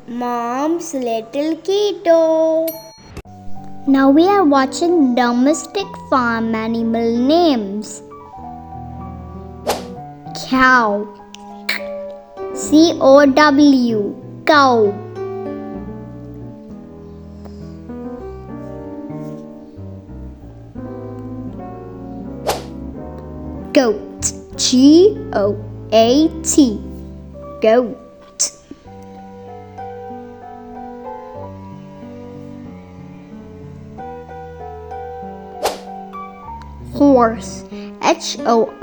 Mom's Little Keto. Now we are watching domestic farm animal names. Cow. C-O-W. Cow. Goat. G-O-A-T. Goat. Horse. H-O-R-S-E.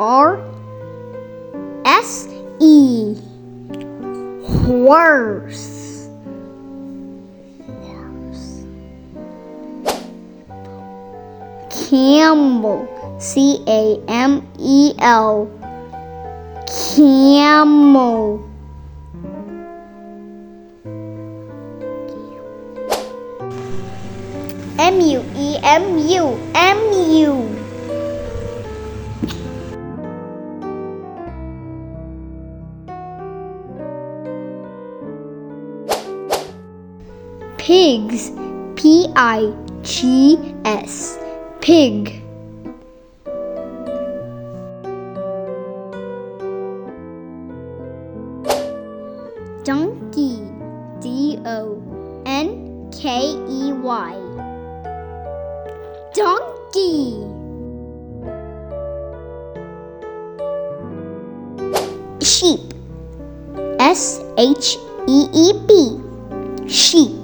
Horse. Camel. C-A-M-E-L. Camel. M-U-E-M-U. M-U. Pigs. P-I-G-S. Pig. Donkey. D-O-N-K-E-Y. Donkey. Sheep. S-H-E-E-P. Sheep.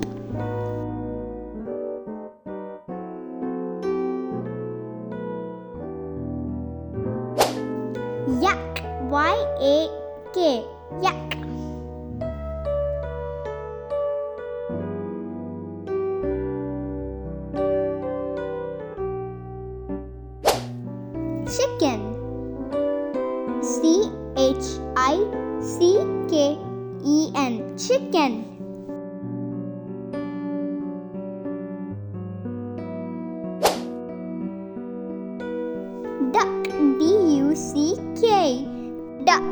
Yak. Y-A-K. Yak. Chicken. C-H-I-C-K-E-N. Chicken. Duck. D-U-C-K. Duck.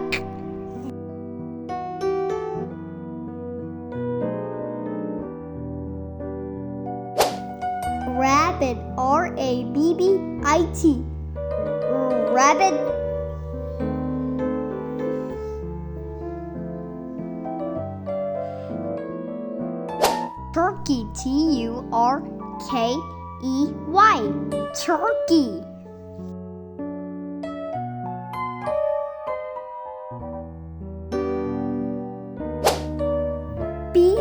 Rabbit. R-A-B-B-I-T. Rabbit. Turkey. T-U-R-K-E-Y. Turkey. Bee.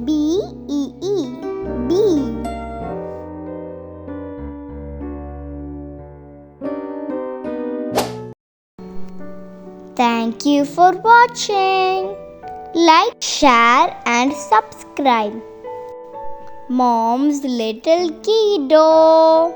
B-E-E. Bee. Thank you for watching. Like, share and subscribe. Mom's Little Keto.